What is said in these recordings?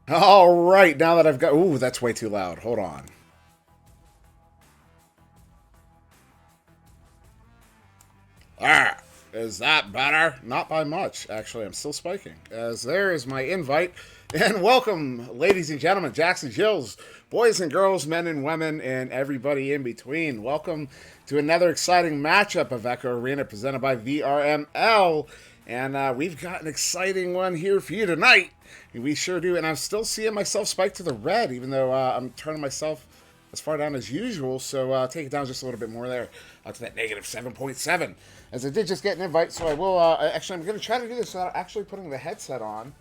All right, now that I've got... Ooh, that's way too loud. Hold on. Ah, is that better? Not by much, actually. I'm still spiking. As there is my invite. And welcome, ladies and gentlemen, Jackson Jills, boys and girls, men and women, and everybody in between. Welcome to another exciting matchup of Echo Arena presented by VRML. And we've got an exciting one here for you tonight. We sure do. And I'm still seeing myself spike to the red, even though I'm turning myself as far down as usual. So take it down just a little bit more there to that negative 7.7. As I did just get an invite, so I will actually, I'm going to try to do this without actually putting the headset on.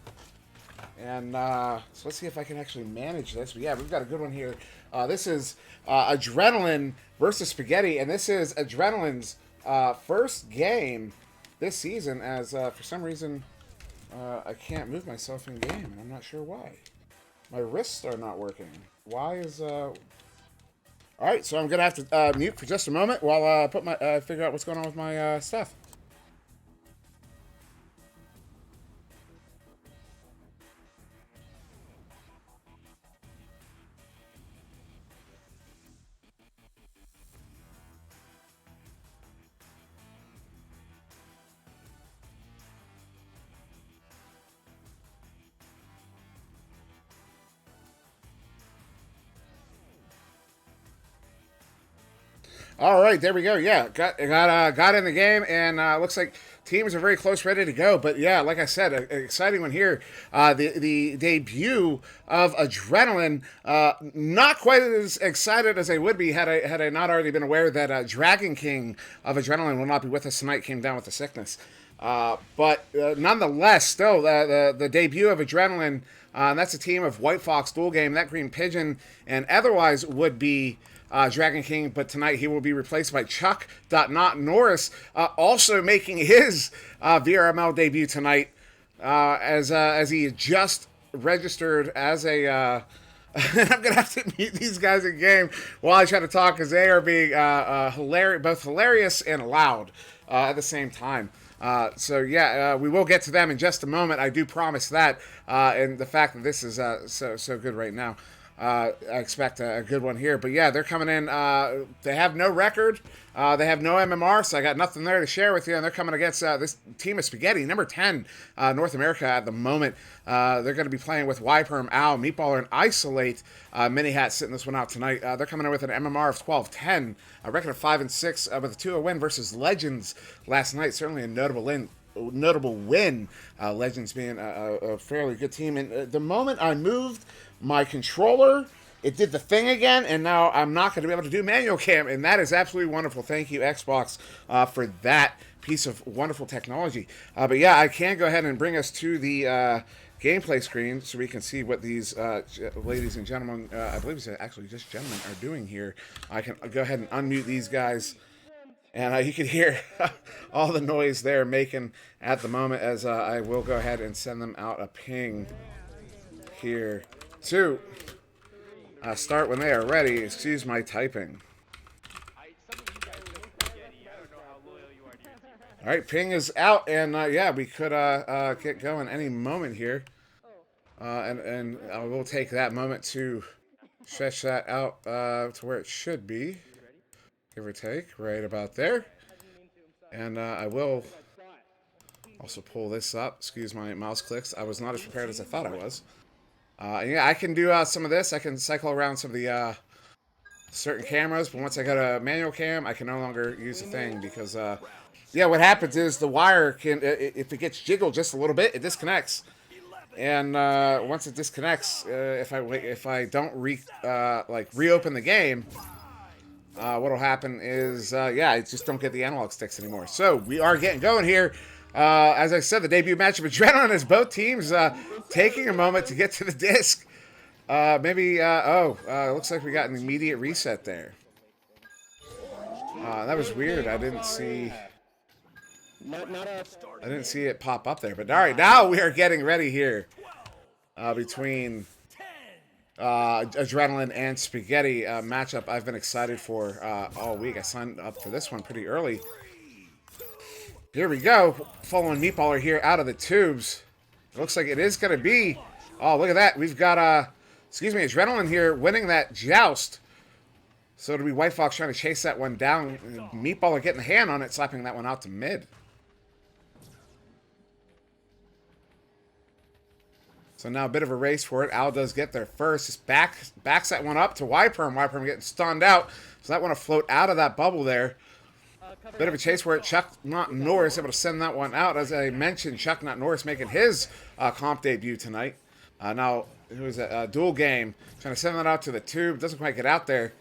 And so let's see if I can actually manage this. But yeah, we've got a good one here. This is Adrenaline versus Spaghetti, and this is Adrenaline's first game this season. As for some reason I can't move myself in game, and I'm not sure why. My wrists are not working. Why is All right, so I'm gonna have to mute for just a moment while I put my figure out what's going on with my stuff. All right, there we go. Yeah, got in the game, and looks like teams are very close, ready to go. But yeah, like I said, an exciting one here. The debut of Adrenaline. Not quite as excited as I would be had I not already been aware that Dragon King of Adrenaline will not be with us tonight. Came down with a sickness. But nonetheless, still the debut of Adrenaline. That's a team of White Fox, Dual Game, That Green Pigeon, and otherwise would be Dragon King, but tonight he will be replaced by Chuck Not Norris, also making his VRML debut tonight, as he just registered as a. I'm gonna have to mute these guys in game while I try to talk because they are being hilarious, both hilarious and loud at the same time. So yeah, we will get to them in just a moment. I do promise that, and the fact that this is so good right now. I expect a good one here. But yeah, they're coming in. They have no record. They have no MMR, so I got nothing there to share with you. And they're coming against this team of Spaghetti, number 10, North America at the moment. They're going to be playing with YPerm, Al, Meatballer, and Isolate. Mini Hat sitting this one out tonight. They're coming in with an MMR of 12-10, a record of 5-6 with a 2-0 win versus Legends last night. Certainly a notable win. Legends being a fairly good team. And the moment I moved my controller, it did the thing again, and now I'm not going to be able to do manual cam, and that is absolutely wonderful. Thank you, Xbox, for that piece of wonderful technology. But yeah, I can go ahead and bring us to the gameplay screen so we can see what these ladies and gentlemen, I believe it's actually just gentlemen, are doing here. I can go ahead and unmute these guys, and you can hear all the noise they're making at the moment as I will go ahead and send them out a ping here to start when they are ready. Excuse my typing. All right, ping is out, and yeah, we could get going any moment here. And I will take that moment to stretch that out to where it should be, give or take, right about there. And I will also pull this up. Excuse my mouse clicks. I was not as prepared as I thought I was. Yeah, I can do some of this. I can cycle around some of the certain cameras, but once I got a manual cam, I can no longer use the thing because, yeah, what happens is the wire can, if it gets jiggled just a little bit, it disconnects. And once it disconnects, if I don't reopen the game, what'll happen is, yeah, I just don't get the analog sticks anymore. So we are getting going here. As I said, the debut match of Adrenaline is both teams taking a moment to get to the disc. Looks like we got an immediate reset there. That was weird. I didn't see it pop up there. But all right, now we are getting ready here between Adrenaline and Spaghetti matchup I've been excited for all week. I signed up for this one pretty early. Here we go. Following Meatballer here out of the tubes. It looks like it is going to be Oh, look at that. We've got, excuse me, Adrenaline here winning that joust. So it'll be White Fox trying to chase that one down. Meatballer getting a hand on it, slapping that one out to mid. So now a bit of a race for it. Al does get there first. Just backs that one up to Yperm. Yperm getting stunned out. So that one will float out of that bubble there. Bit of a chase for it. Chuck Not Norris able to send that one out. As I mentioned, Chuck Not Norris making his comp debut tonight. Now, it was a dual game. Trying to send that out to the tube. Doesn't quite get out there.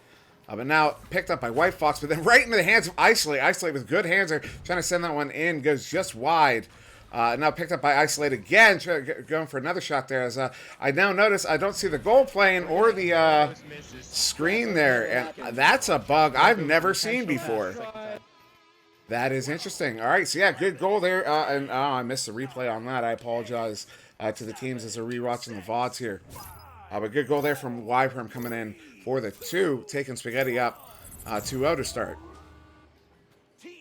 But now picked up by White Fox, but then right into the hands of Isolate. Isolate with good hands there, trying to send that one in, goes just wide. Now picked up by Isolate again, going for another shot there. As I now notice I don't see the goal plane or the screen there, and that's a bug I've never seen before. That is interesting. All right, so yeah, good goal there, and I missed the replay on that. I apologize to the teams as they're rewatching the VODs here. But good goal there from Yperm coming in for the 2, taking Spaghetti up 2-0 to start.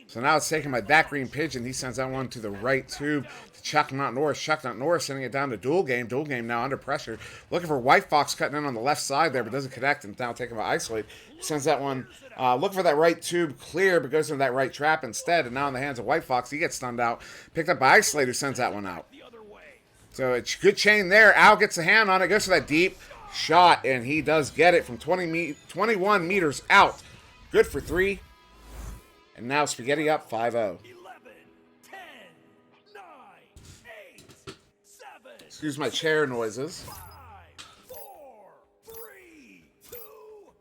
So now it's taken by that Green Pigeon. He sends that one to the right tube to Chuck Not Norris. Chuck Not Norris sending it down to Dual Game. Dual Game now under pressure. Looking for White Fox cutting in on the left side there, but doesn't connect, and now taken by Isolate. Sends that one, looking for that right tube clear, but goes into that right trap instead, and now in the hands of White Fox. He gets stunned out. Picked up by Isolate, who sends that one out. So it's good chain there. Al gets a hand on it, goes for that deep shot, and he does get it from 21 meters out. Good for 3. And now Spaghetti up 5-0. 11, 10, 9, 8, 7, Excuse my chair noises. 5, 4, 3, 2, 1.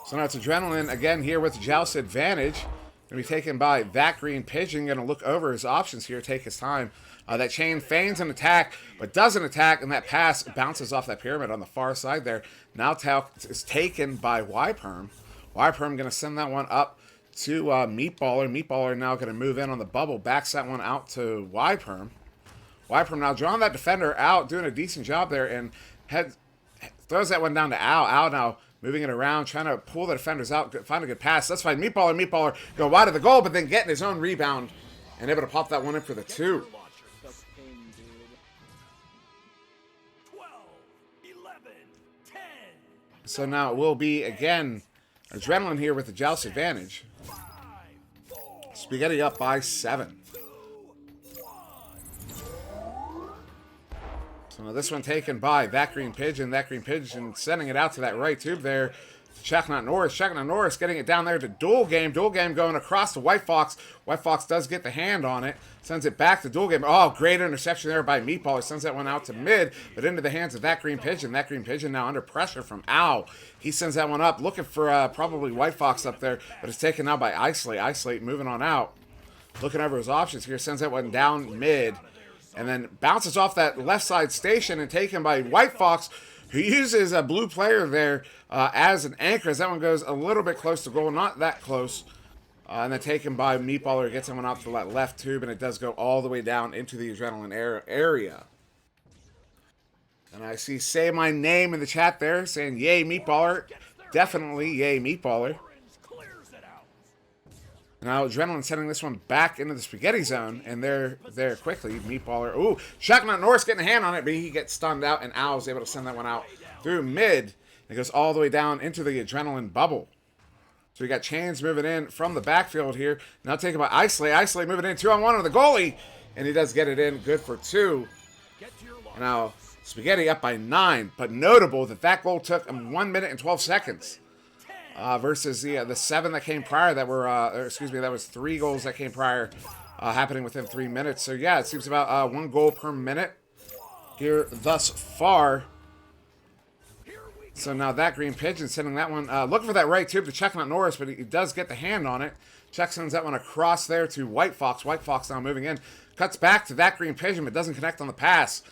So now it's Adrenaline again here with Joust advantage. Going to be taken by that Green Pigeon. Going to look over his options here, take his time. That chain feigns an attack, but doesn't attack, and that pass bounces off that pyramid on the far side there. Now is taken by Yperm. Yperm going to send that one up to Meatballer. Meatballer now going to move in on the bubble, backs that one out to Yperm. Yperm now drawing that defender out, doing a decent job there, and throws that one down to Al. Al now moving it around, trying to pull the defenders out, find a good pass. That's fine. Meatballer go wide of the goal, but then getting his own rebound and able to pop that one in for the 2. 12, 11, 10. So now it will be, again, Adrenaline here with the Joust advantage. Spaghetti up by 7. So now this one taken by that Green Pigeon. That Green Pigeon sending it out to that right tube there. Chuck Not Norris. Chuck Not Norris getting it down there to Dual Game. Dual Game going across to White Fox. White Fox does get the hand on it. Sends it back to Dual Game. Oh, great interception there by Meatballer. Sends that one out to mid, but into the hands of that Green Pigeon. That Green Pigeon now under pressure from Al. He sends that one up, looking for probably White Fox up there, but it's taken out by Isolate. Isolate moving on out. Looking over his options here. Sends that one down mid, and then bounces off that left side station and taken by White Fox, who uses a blue player there as an anchor, as that one goes a little bit close to goal, not that close. And then taken by Meatballer, gets someone out to that left tube, and it does go all the way down into the Adrenaline area. And I see Say My Name in the chat there, saying, yay, Meatballer. Definitely, yay, Meatballer. Now Adrenaline sending this one back into the Spaghetti zone, and they're there quickly. Meatballer, ooh, Chuck Not Norris getting a hand on it, but he gets stunned out, and Al's able to send that one out through mid. It goes all the way down into the Adrenaline bubble. So we got Chains moving in from the backfield here. Now taken by Isolate. Isolate moving in 2-on-1 on the goalie, and he does get it in, good for 2. Now Spaghetti up by 9, but notable that goal took 1 minute and 12 seconds. Versus the 7 that came prior that were, that was 3 goals that came prior, happening within 3 minutes. So yeah, it seems about 1 goal per minute here thus far. So now that Green Pigeon sending that one, looking for that right tube to Chuck Not Norris, but he does get the hand on it. Chuck sends that one across there to White Fox. White Fox now moving in, cuts back to that Green Pigeon, but doesn't connect on the pass.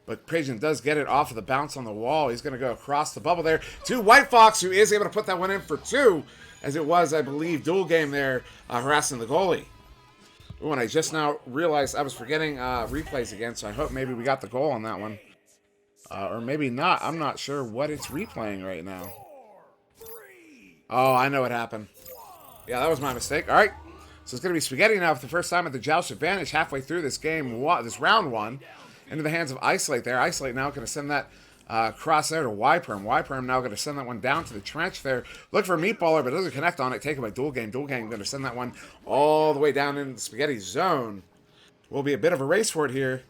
But Pigeon does get it off of the bounce on the wall. He's going to go across the bubble there to White Fox, who is able to put that one in for 2, as it was, I believe, Dual Game there, harassing the goalie. Ooh, and I just now realized I was forgetting replays again, so I hope maybe we got the goal on that one. Or maybe not. I'm not sure what it's replaying right now. Oh, I know what happened. Yeah, that was my mistake. All right. So it's going to be Spaghetti now for the first time at the Joust advantage halfway through this game, this round 1. Into the hands of Isolate there. Isolate now going to send that Cross there to Yperm. Yperm now going to send that one down to the trench there. Look for Meatballer, but doesn't connect on it. Taken by Dual Game. Dual Game going to send that one all the way down into the Spaghetti zone. Will be a bit of a race for it here.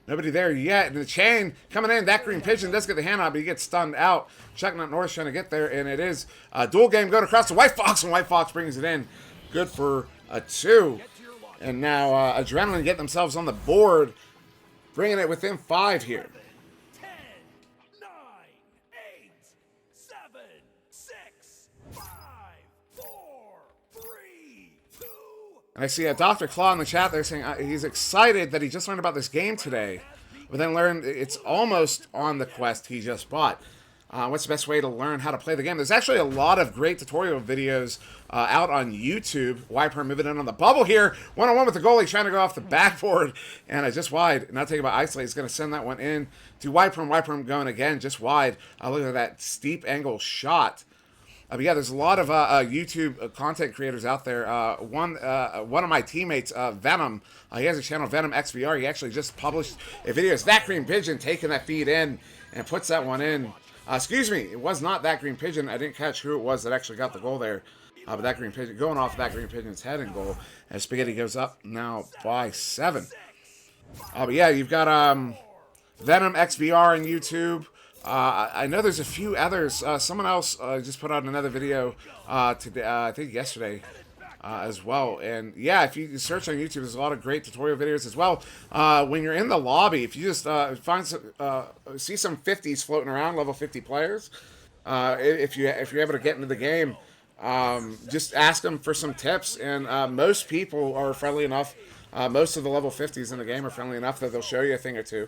Nobody there yet. And the chain coming in. That Green Pigeon does get the hand on, but he gets stunned out. Chucknut Norris trying to get there, and it is Dual Game going across to White Fox, and White Fox brings it in. Good for a 2. And now Adrenaline get themselves on the board, bringing it within 5 here. 10, 9, 8, 7, 6, 5, 4, 3, 2. And I see Dr. Claw in the chat there saying he's excited that he just learned about this game today, but then learned it's almost on the quest he just bought. What's the best way to learn how to play the game? There's actually a lot of great tutorial videos out on YouTube. Yperm moving in on the bubble here. One-on-one with the goalie trying to go off the backboard. And just wide. Now taken by Isolate. He's going to send that one in to Yperm. Yperm going again just wide. Look at that steep angle shot. But yeah, there's a lot of YouTube content creators out there. One of my teammates, Venom, he has a channel, Venom XVR. He actually just published a video. It's that Green Pigeon taking that feed in and puts that one in. Excuse me, it was not that Green Pigeon. I didn't catch who it was that actually got the goal there. But that Green Pigeon, going off that Green Pigeon's head and goal. And Spaghetti goes up now by 7. But yeah, you've got Venom XVR on YouTube. I know there's a few others. Someone else just put out another video today, I think yesterday, as well. And yeah, if you search on YouTube, there's a lot of great tutorial videos as well. When you're in the lobby, if you just find some, see some 50s floating around, level 50 players, if you're able to get into the game, just ask them for some tips. And most people are friendly enough. Most of the level 50s in the game are friendly enough that they'll show you a thing or two.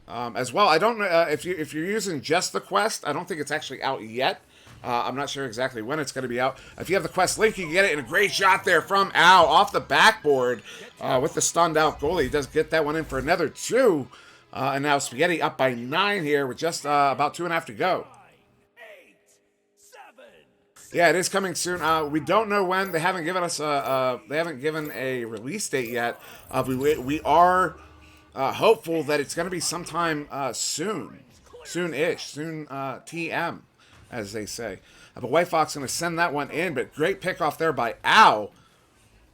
As well, I don't know if you're using just the quest. I don't think it's actually out yet. I'm not sure exactly when it's going to be out. If you have the quest link, you can get it. And a great shot there from Al off the backboard with the stunned out goalie. He does get that one in for another 2. And now Spaghetti up by 9 here with just about 2.5 to go. 8, 7, Yeah, it is coming soon. We don't know when. They haven't given us they haven't given a release date yet. We are hopeful that it's going to be sometime soon-ish, soon TM, as they say. But White Fox going to send that one in, but great pick off there by Al.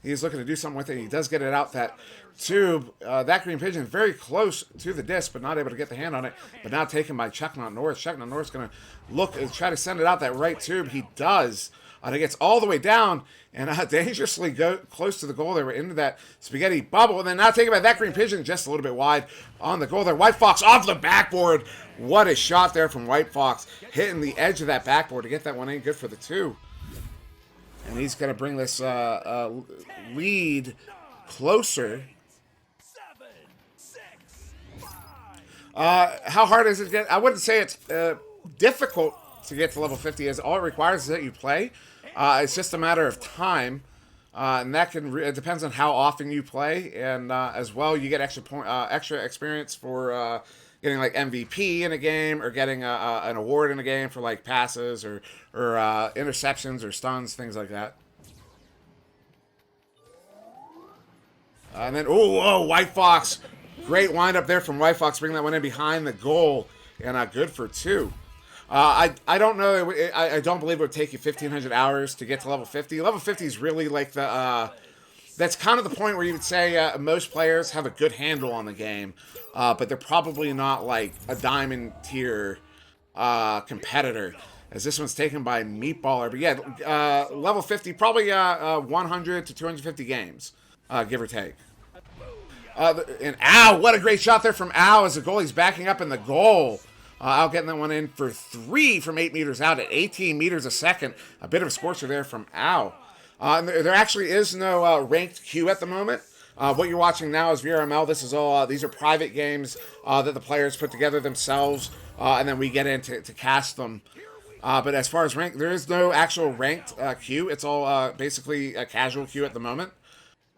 He's looking to do something with it. He does get it out that tube. That Green Pigeon very close to the disc, but not able to get the hand on it. But now taken by Chucknut Norris. Chucknut Norris going to look and try to send it out that right tube. He does. And it gets all the way down and dangerously go close to the goal there. We're into that Spaghetti bubble. And then now taken by that Green Pigeon just a little bit wide on the goal there. White Fox off the backboard. What a shot there from White Fox. Hitting the edge of that backboard to get that one in. Good for the 2. And he's going to bring this lead closer. 7, 6, 5. How hard is it to get? I wouldn't say it's difficult to get to level 50, as all it requires is that you play. It's just a matter of time, and that it depends on how often you play, and as well you get extra experience for getting like MVP in a game, or getting an award in a game for like passes or interceptions or stuns, things like that. And then White Fox, great windup there from White Fox, bringing that one in behind the goal, and good for 2. I don't know. I don't believe it would take you 1,500 hours to get to level 50. Level 50 is really like that's kind of the point where you would say most players have a good handle on the game, but they're probably not like a diamond tier competitor, as this one's taken by Meatballer. But yeah, level 50, probably 100 to 250 games, give or take. And Al, what a great shot there from Al as the goalie's backing up in the goal. Al getting that one in for 3 from 8 meters out at 18 meters a second. A bit of a scorcher there from Al. There actually is no ranked queue at the moment. What you're watching now is VRML. This is all. These are private games that the players put together themselves, and then we get in to cast them. But as far as rank, there is no actual ranked queue. It's all basically a casual queue at the moment.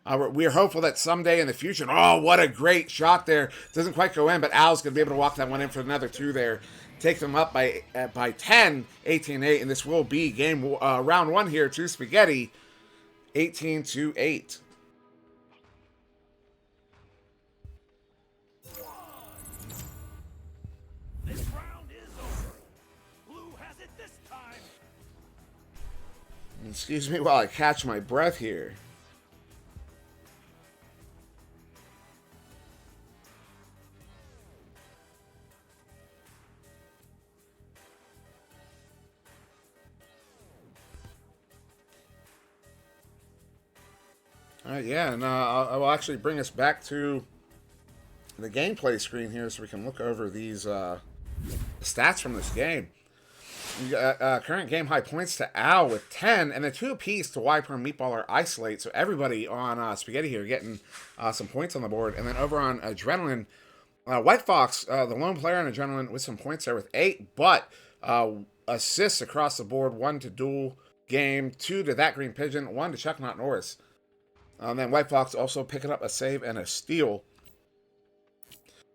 We're hopeful that someday in the future, what a great shot there. Doesn't quite go in, but Al's going to be able to walk that one in for another 2 there. Take them up by 10, 18-8, and this will be game round 1 here to Spaghetti, 18-8. This Excuse me while I catch my breath here. All right, yeah, and I will actually bring us back to the gameplay screen here so we can look over these stats from this game. You got current game high points to Al with 10, and then 2 apiece to Wiper and Meatball or Isolate. So everybody on Spaghetti here getting some points on the board. And then over on Adrenaline, White Fox, the lone player on Adrenaline with some points there with 8, but assists across the board. 1 to Dual Game, 2 to That Green Pigeon, 1 to Chuck Not Norris. And then White Fox also picking up a save and a steal.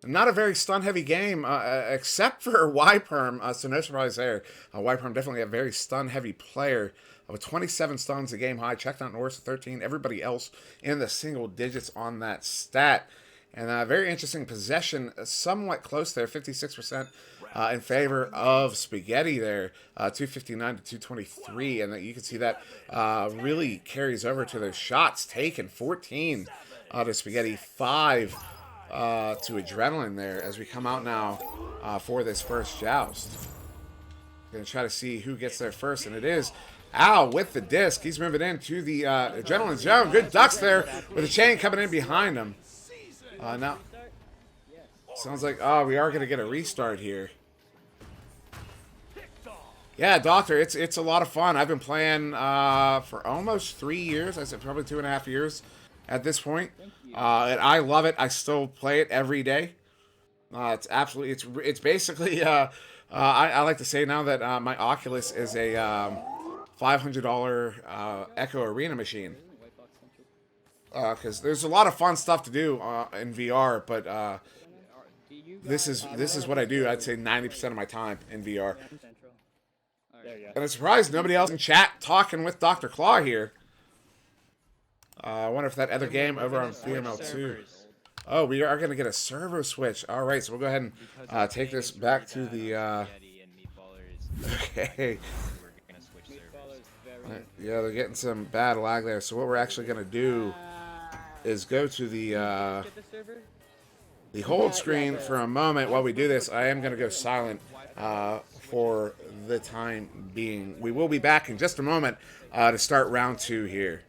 Not a very stun-heavy game, except for Y-Perm, so no surprise there. Y-Perm definitely a very stun-heavy player with 27 stuns, a game high. Checked out Norris 13. Everybody else in the single digits on that stat. And a very interesting possession, somewhat close there, 56% in favor of Spaghetti there, 259 to 223. And you can see that really carries over to their shots taken, 14 to Spaghetti, 5 to Adrenaline there as we come out now for this first joust. Gonna try to see who gets there first, and it is Al with the disc. He's moving into the Adrenaline zone. Good ducks there with a chain coming in behind him. Now, sounds like, we are gonna get a restart here. Yeah, Doctor, it's a lot of fun. I've been playing for almost 3 years. I said probably 2.5 years at this point. And I love it. I still play it every day. It's absolutely, it's basically, I like to say now that my Oculus is a $500 Echo Arena machine. Because there's a lot of fun stuff to do in VR, but this is what I do. I'd say 90% of my time in VR. And I'm surprised nobody else in chat talking with Dr. Claw here. I wonder if that other game over on VRML 2. Oh, we are going to get a server switch. All right, so we'll go ahead and take this back to the... Okay. Yeah, they're getting some bad lag there. So what we're actually going to do is go to the hold screen for a moment. While we do this, I am going to go silent for the time being. We will be back in just a moment to start round 2 here.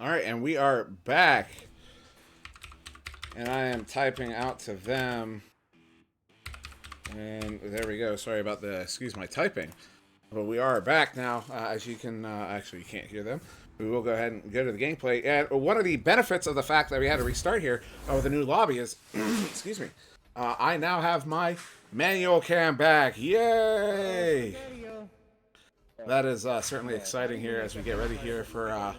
All right, and we are back. And I am typing out to them. And there we go. Sorry about the, excuse my typing. But we are back now. As you can, actually, you can't hear them. We will go ahead and go to the gameplay. And one of the benefits of the fact that we had to restart here with a new lobby is, excuse me, I now have my manual cam back. Yay! That is certainly exciting here as we get ready here for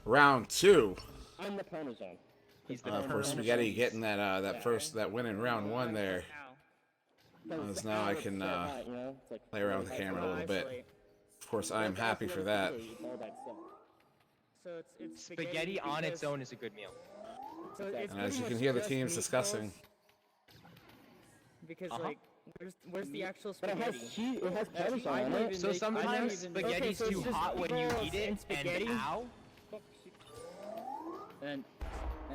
round 2. I'm the corner zone. Of course, Spaghetti getting that win in round 1 there. As now I can play around with the camera a little bit. Of course, I am happy for that. So it's Spaghetti on its own is a good meal. So it's And as you pretty can much hear the just teams meatballs, discussing. Because like, where's the actual But it has spaghetti? cheese. It has I parmesan don't on even it. So make- sometimes I don't even- spaghetti's okay, so too it's just hot when you meatballs eat it, and spaghetti. and ow. And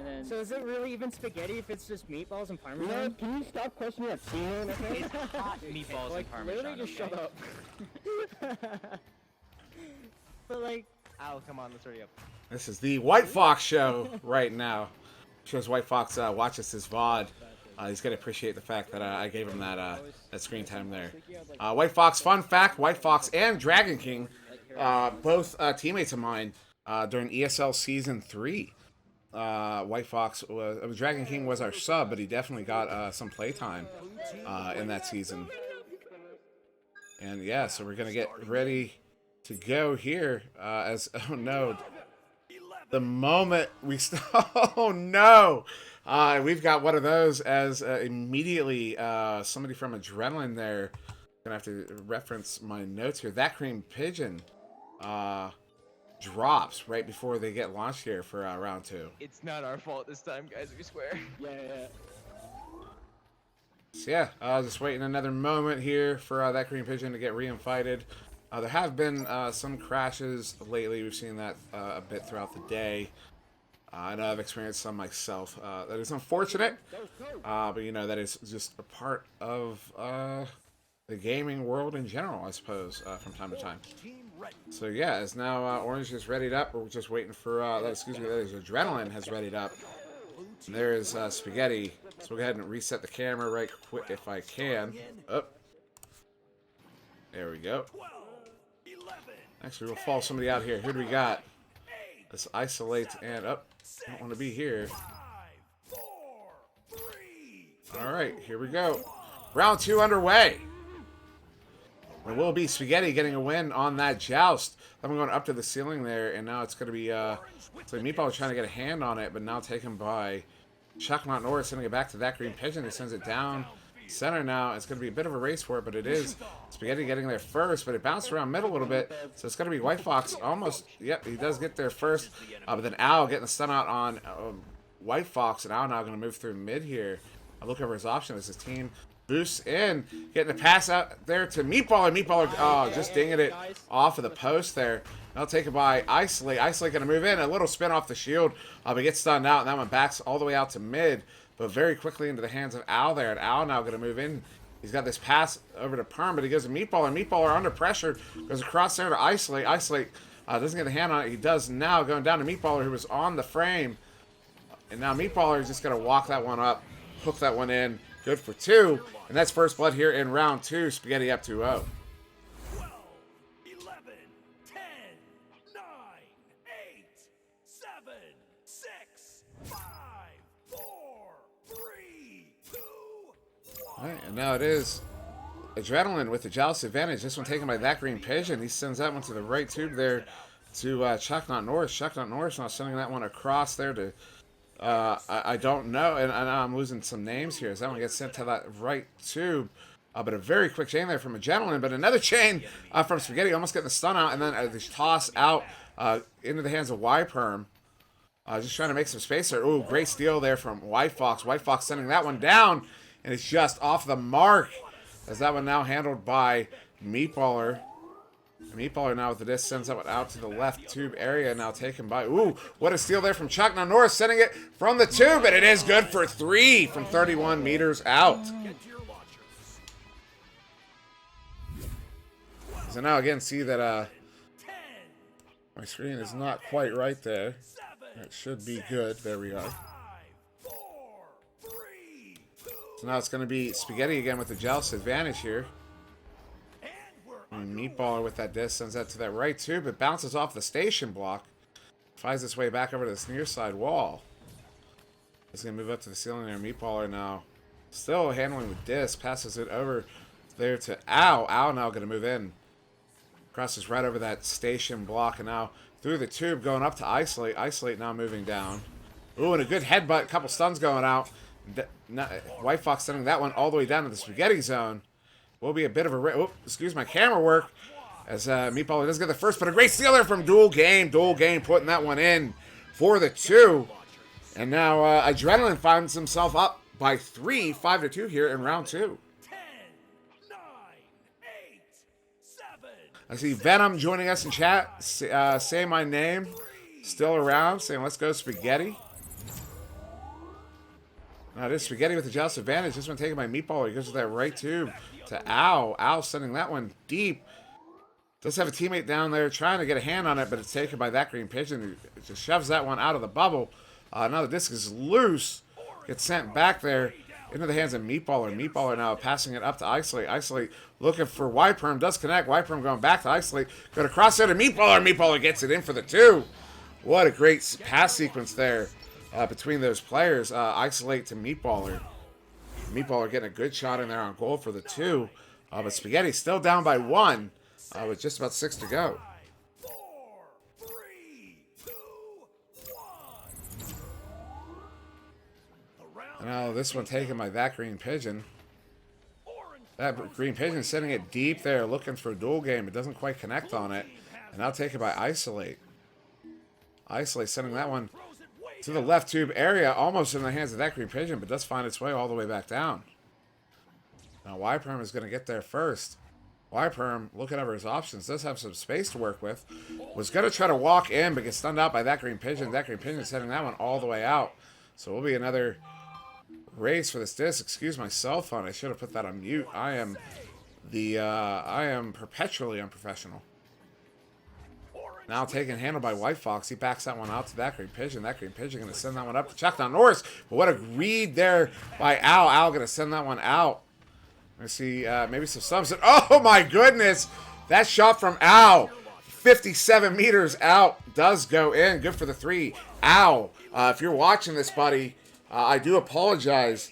then. So is it really even spaghetti if it's just meatballs and You know, parmesan? can you stop questioning that scene? Okay? It's hot meatballs Like and parmesan. literally just okay? shut up. But like, Ow, come on, let's hurry up. This is the White Fox show right now. Shows White Fox watches his VOD. He's going to appreciate the fact that I gave him that screen time there. White Fox, fun fact, White Fox and Dragon King, both teammates of mine during ESL Season 3. White Fox, Dragon King was our sub, but he definitely got some playtime in that season. And yeah, so we're going to get ready to go here as, oh no, the moment we oh no, we've got one of those as immediately somebody from Adrenaline there, gonna have to reference my notes here, that cream pigeon drops right before they get launched here for round 2. It's not our fault this time, guys, we swear. Yeah. So yeah, just waiting another moment here for that green pigeon to get re-invited. There have been some crashes lately. We've seen that a bit throughout the day. I know I've experienced some myself. That is unfortunate, but you know, that is just a part of the gaming world in general, I suppose, from time to time. So yeah, as now Orange is readied up. We're just waiting for that is Adrenaline has readied up. And there is Spaghetti. So we'll go ahead and reset the camera right quick if I can. Oh. There we go. Actually, we'll follow somebody out here. Who do we got? Let's isolate and up. I don't want to be here. Alright, here we go. Round 2 underway. There will be Spaghetti getting a win on that joust. Then we're going up to the ceiling there, and now it's going to be, so Meatball was trying to get a hand on it, but now taken by Chuck Not Norris, sending it back to that green pigeon. He sends it down center now. It's going to be a bit of a race for it, but it is Spaghetti getting there first, but it bounced around middle a little bit, so it's going to be White Fox almost, yep, he does get there first, but then Al getting the stun out on White Fox, and Al now going to move through mid here. I look over his option as his team boosts in, getting the pass out there to Meatballer. Meatballer, just dinging it off of the post there. Now taken by Isolate. Isolate going to move in, a little spin off the shield, but gets stunned out, and that one backs all the way out to mid, but very quickly into the hands of Al there, and Al now going to move in. He's got this pass over to Perm, but he goes to Meatballer. Meatballer under pressure, goes across there to Isolate. Isolate doesn't get a hand on it. He does now, going down to Meatballer, who was on the frame. And now Meatballer is just going to walk that one up, hook that one in. Good for 2. And that's first blood here in round 2. Spaghetti up 2-0. 12, 11, 10, 9, 8, 7, 6, 5, 4, 3, 2, 1. All right, and now it is Adrenaline with the joust advantage. This one taken by that green pigeon. He sends that one to the right tube there to Chuck Not Norris. Chuck Not Norris now sending that one across there to I don't know, and I'm losing some names here as that one gets sent to that right tube. But a very quick chain there from Adrenaline, but another chain from Spaghetti, almost getting the stun out, and then this toss out into the hands of Y-Perm. Just trying to make some space there. Ooh, great steal there from White Fox. White Fox sending that one down, and it's just off the mark as that one now handled by Meatballer. Meatballer now with the disc sends that one out to the left tube area, now taken by, ooh, what a steal there from Chuck. Now Norris sending it from the tube, and it is good for 3 from 31 meters out. So now again, see that my screen is not quite right there. That should be good. There we are. 5, 4, 3, 2, So now it's going to be Spaghetti again with the Joust advantage here. and we're And Meatballer with that disc sends that to that right tube. It bounces off the station block. Finds its way back over to this near side wall. It's going to move up to the ceiling there. Meatballer now still handling the disc. Passes it over there to Ow. Ow now going to move in. Crosses right over that station block. And now through the tube going up to Isolate. Isolate now moving down. Ooh, and a good headbutt. A couple stuns going out. White Fox sending that one all the way down to the Spaghetti zone. Will be a bit of a... excuse my camera work. As Meatballer does get the first, but a great steal there from Dual Game. Dual Game putting that one in for the 2. And now Adrenaline finds himself up by 3, 5-2 here in round 2. 10, 9, 8, 7. I see Venom joining us in chat. Say my name. Still around, saying let's go Spaghetti. Now it is Spaghetti with the Joust advantage. This one taken by Meatballer. He goes with that right tube to Ow. Ow sending that one deep. Does have a teammate down there trying to get a hand on it, but it's taken by that Green Pigeon. It just shoves that one out of the bubble. Now the disc is loose. Gets sent back there into the hands of Meatballer. Meatballer now passing it up to Isolate. Isolate looking for Yperm. Does connect. Yperm going back to Isolate. Go to cross there to Meatballer. Meatballer gets it in for the 2. What a great pass sequence there between those players. Isolate to Meatballer. Meatballer getting a good shot in there on goal for the 2. But Spaghetti still down by 1. With just about 6 to go. 5, 4, 3, 2, 1. Now this one taken by that Green Pigeon. That Green Pigeon sending it deep there, looking for a Dual Game. It doesn't quite connect on it. And now taken by Isolate. Isolate sending that one to the left tube area, almost in the hands of that Green Pigeon, but does find its way all the way back down. Now Yperm is going to get there first. Yperm, looking over his options, does have some space to work with. Was going to try to walk in, but gets stunned out by that Green Pigeon. That Green Pigeon sending that one all the way out. So it will be another race for this disc. Excuse my cell phone. I should have put that on mute. I am perpetually unprofessional. Now taken handle by White Fox. He backs that one out to that Green Pigeon. That Green Pigeon going to send that one up to Chuck down Norris. But what a read there by Al. Al going to send that one out. I see maybe some subs. Oh my goodness! That shot from Al, 57 meters out, does go in. Good for the 3. Al, if you're watching this, buddy, I do apologize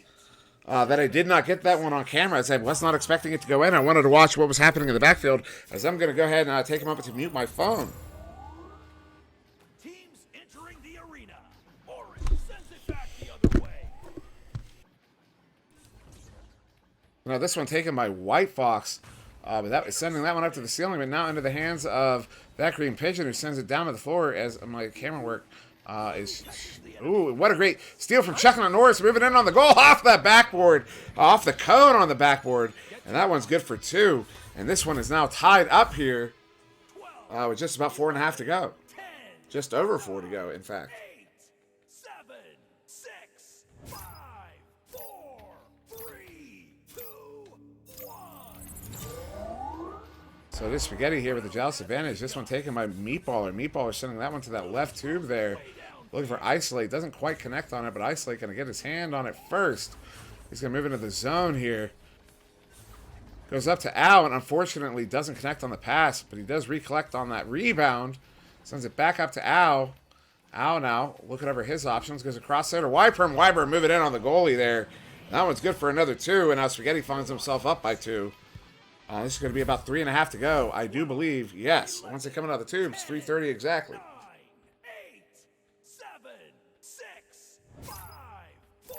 that I did not get that one on camera, as I was not expecting it to go in. I wanted to watch what was happening in the backfield, as I'm going to go ahead and take him up to mute my phone. Teams entering the arena. Orange sends it back the other way. Now this one taken by White Fox, but that is sending that one up to the ceiling, but now into the hands of that Green Pigeon, who sends it down to the floor as my camera work is... Ooh, what a great steal from Chuck and Norris, moving in on the goal, off that backboard, off the cone on the backboard, and that one's good for 2. And this one is now tied up here with just about 4.5 to go. 10, Just over 4 to go, in fact. 8, 7, 6, 5, 4, 3, 2, 1. So this Spaghetti here with the Joust advantage. This one taken by Meatballer. Meatballer sending that one to that left tube there. Looking for Isolate. Doesn't quite connect on it, but Isolate going to get his hand on it first. He's going to move into the zone here. Goes up to Al, and unfortunately doesn't connect on the pass, but he does recollect on that rebound. Sends it back up to Al. Al now looking over his options. Goes across there to Yperm. Yperm moving in on the goalie there. That one's good for another 2, and now Spaghetti finds himself up by 2. This is going to be about 3.5 to go, I do believe. Yes, once they come out of the tubes, 3:30 exactly. 9, 8, 7, 6, 5, 4,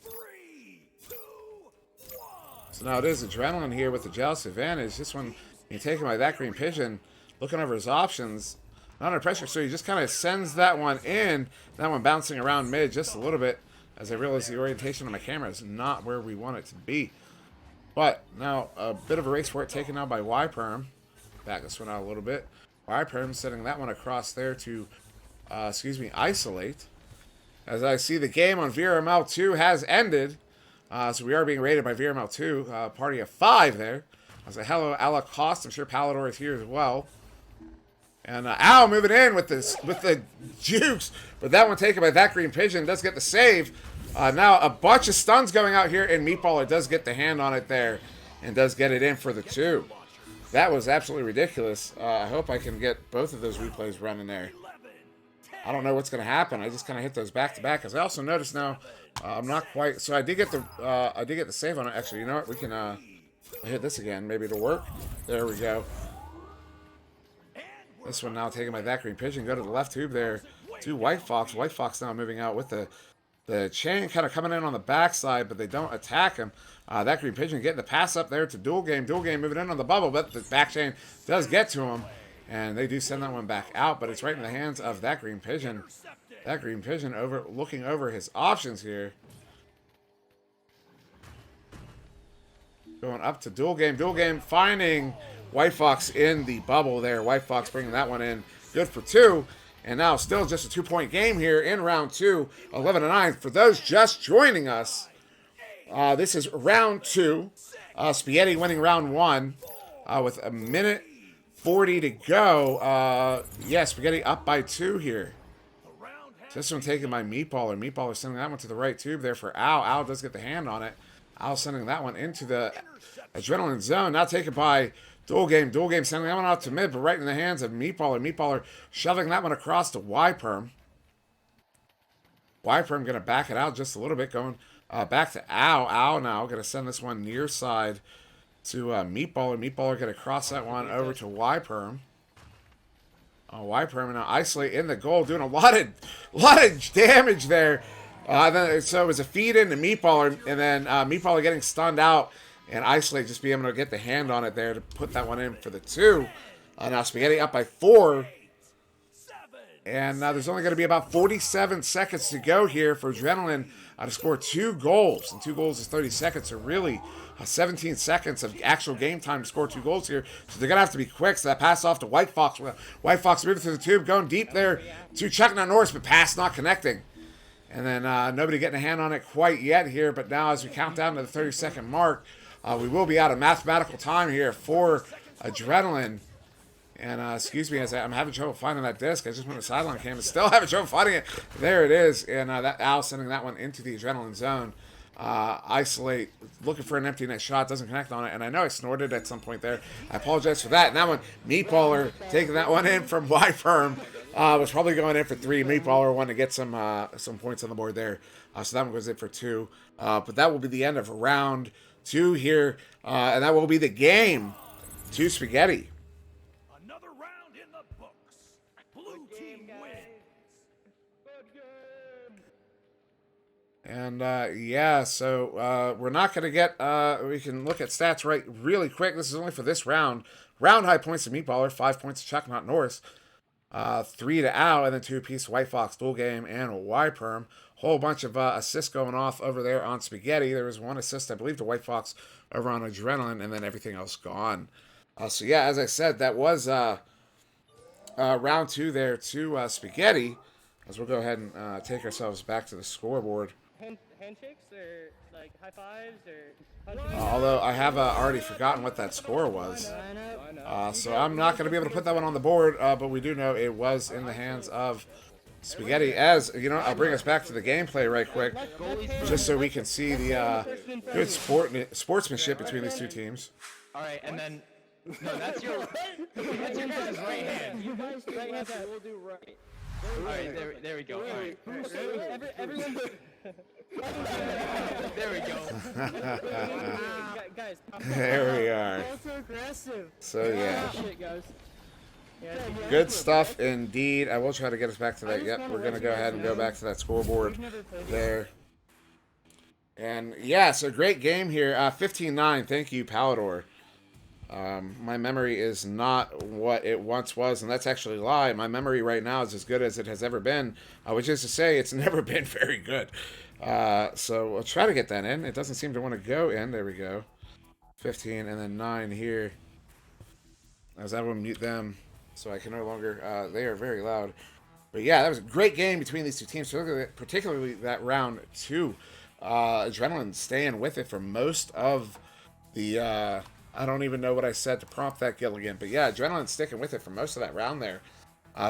3, 2, 1. So now it is Adrenaline here with the Joust advantage. This one being taken by that Green Pigeon. Looking over his options. Not under pressure, so he just kind of sends that one in. That one bouncing around mid just a little bit, as I realize the orientation of my camera is not where we want it to be. But now a bit of a race for it, taken out by Yperm. Back this one out a little bit. Yperm sending that one across there to, Isolate. As I see the game on VRML 2 has ended. So we are being rated by VRML 2, party of 5 there. I was like, hello, a la Cost. I'm sure Palador is here as well. And Al moving in with the jukes, but that one taken by that green pigeon. Does get the save. Now a bunch of stuns going out here, and Meatballer does get the hand on it there, and does get it in for the 2. That was absolutely ridiculous. I hope I can get both of those replays running there. I don't know what's going to happen. I just kind of hit those back to back, because I also noticed now I'm not quite. So I did get the save on it. Actually, you know what? We can hit this again. Maybe it'll work. There we go. This one now taken by that green pigeon. Go to the left tube there to White Fox. White Fox now moving out with the chain kind of coming in on the backside, but they don't attack him. That green pigeon getting the pass up there to Dual Game. Dual Game moving in on the bubble, but the back chain does get to him. And they do send that one back out, but it's right in the hands of that green pigeon. That green pigeon looking over his options here. Going up to Dual Game. Dual Game finding White Fox in the bubble there. White Fox bringing that one in. Good for 2. And now still just a 2-point game here in round 2. 11-9. For those just joining us, this is round 2. Spaghetti winning round 1 with a minute 40 to go. Yeah, Spaghetti up by 2 here. This one taken by Meatballer. Meatballer sending that one to the right tube there for Al. Al does get the hand on it. Al sending that one into the Adrenaline Zone. Now taken by Dual Game. Dual Game sending that one out to mid, but right in the hands of Meatballer. Meatballer shoving that one across to Y-Perm. Y-Perm going to back it out just a little bit, going back to Al. Al now going to send this one near side to Meatballer. Meatballer going to cross that one over to Y-Perm. Y-Perm now isolate in the goal, doing a lot of damage there. So it was a feed into Meatballer, and then Meatballer getting stunned out, and Isolate just being able to get the hand on it there to put that one in for the 2. Now Spaghetti up by 4. And there's only going to be about 47 seconds to go here for Adrenaline to score 2 goals. And 2 goals is 30 seconds, so really 17 seconds of actual game time to score 2 goals here. So they're going to have to be quick. So that pass off to White Fox. White Fox moving through the tube, going deep there to Chuck Norris, but pass not connecting. And then nobody getting a hand on it quite yet here. But now as we count down to the 30-second mark, we will be out of mathematical time here for Adrenaline. And excuse me, as I'm having trouble finding that disc. I just went to sideline cam and still having trouble finding it. There it is. And that Al sending that one into the Adrenaline Zone. Isolate, looking for an empty net shot, doesn't connect on it. And I know I snorted at some point there. I apologize for that. And that one, Meatballer taking that one in from Y-Firm. Was probably going in for 3. Meatballer wanted to get some points on the board there. So that one goes in for 2. But that will be the end of round 2 here. And that will be the game to Spaghetti. Another round in the books. Blue team wins. And yeah, so we're not going to get, we can look at stats right really quick. This is only for this round. Round high points to Meatballer, 5 points to Chuck Not Norris. 3 to Al, and then 2 apiece to White Fox, Dual Game, and Y-Perm. Whole bunch of assists going off over there on Spaghetti. There was 1 assist, I believe, to White Fox over on Adrenaline, and then everything else gone. So yeah, as I said, that was round 2 there to Spaghetti. As we'll go ahead and take ourselves back to the scoreboard. Handshakes or like high fives or although I have already forgotten what that score was. So I'm not going to be able to put that one on the board, but we do know it was in the hands of Spaghetti. As, you know, I'll bring us back to the gameplay right quick, just so we can see the good sportsmanship between these two teams. All right, and then no, that's your guys' right hand. You guys right hand, we'll do right. All right, there we go. All right. Everyone. There we go. Guys. There we are. So aggressive. So yeah. Shit, guys. Yeah, Good stuff indeed. I will try to get us back to that. Yep, we're going to go ahead and go back to that scoreboard there. And yeah, so great game here. 15-9. Thank you, Palador. My memory is not what it once was, and that's actually a lie. My memory right now is as good as it has ever been, which is to say it's never been very good. So we'll try to get that in. It doesn't seem to want to go in. There we go. 15 and then 9 here. As I will mute them so I can no longer, they are very loud. But yeah, that was a great game between these two teams, particularly that round 2. Adrenaline staying with it for most of the I don't even know what I said to prompt that Gilligan. But yeah, Adrenaline sticking with it for most of that round there.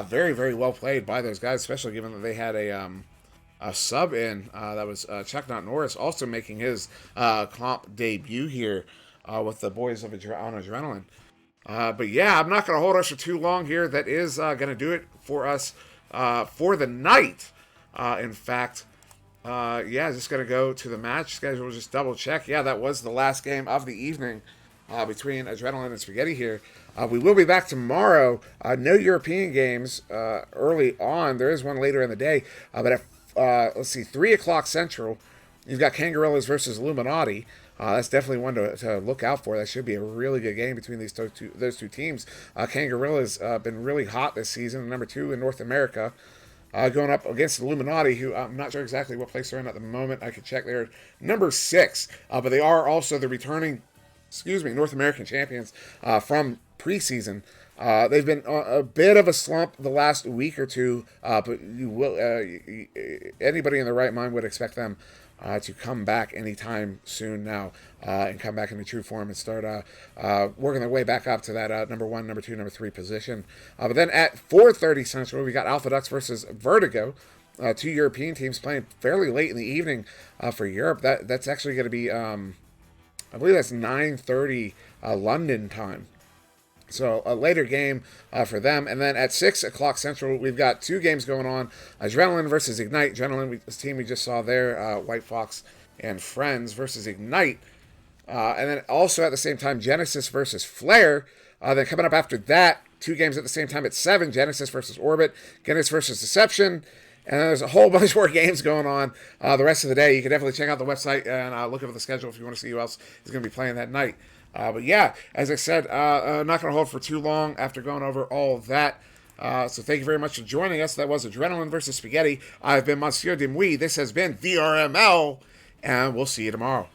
Very, very well played by those guys, especially given that they had a sub in that was Chuck Not Norris, also making his comp debut here with the boys of on Adrenaline. But yeah, I'm not going to hold us for too long here. That is going to do it for us for the night. In fact, yeah, just going to go to the match schedule, just double check. Yeah, that was the last game of the evening between Adrenaline and Spaghetti here. We will be back tomorrow. No European games early on. There is one later in the day. But at, let's see, 3 o'clock Central, you've got Kangarillas versus Illuminati. That's definitely one to look out for. That should be a really good game between those two teams. Kangarillas been really hot this season, number 2 in North America. Going up against Illuminati, who I'm not sure exactly what place they're in at the moment. I could check. They're number 6, but they are also the returning, North American champions from preseason. They've been a bit of a slump the last week or two, but you will anybody in their right mind would expect them to come back anytime soon now and come back into true form and start working their way back up to that number 1, number 2, number 3 position. But then at 4:30 Central, we got Alpha Ducks versus Vertigo. 2 European teams playing fairly late in the evening for Europe. That's actually going to be, I believe that's 9:30 London time. So a later game for them. And then at 6 o'clock Central, we've got 2 games going on. Adrenaline versus Ignite. Adrenaline, this team we just saw there, White Fox and Friends versus Ignite. And then also at the same time, Genesis versus Flare. Then coming up after that, 2 games at the same time at 7, Genesis versus Orbit, Genesis versus Deception. And then there's a whole bunch more games going on the rest of the day. You can definitely check out the website and look over the schedule if you want to see who else is going to be playing that night. But yeah, as I said, I'm not going to hold for too long after going over all of that. So thank you very much for joining us. That was Adrenaline versus Spaghetti. I've been SirDimwi. This has been VRML, and we'll see you tomorrow.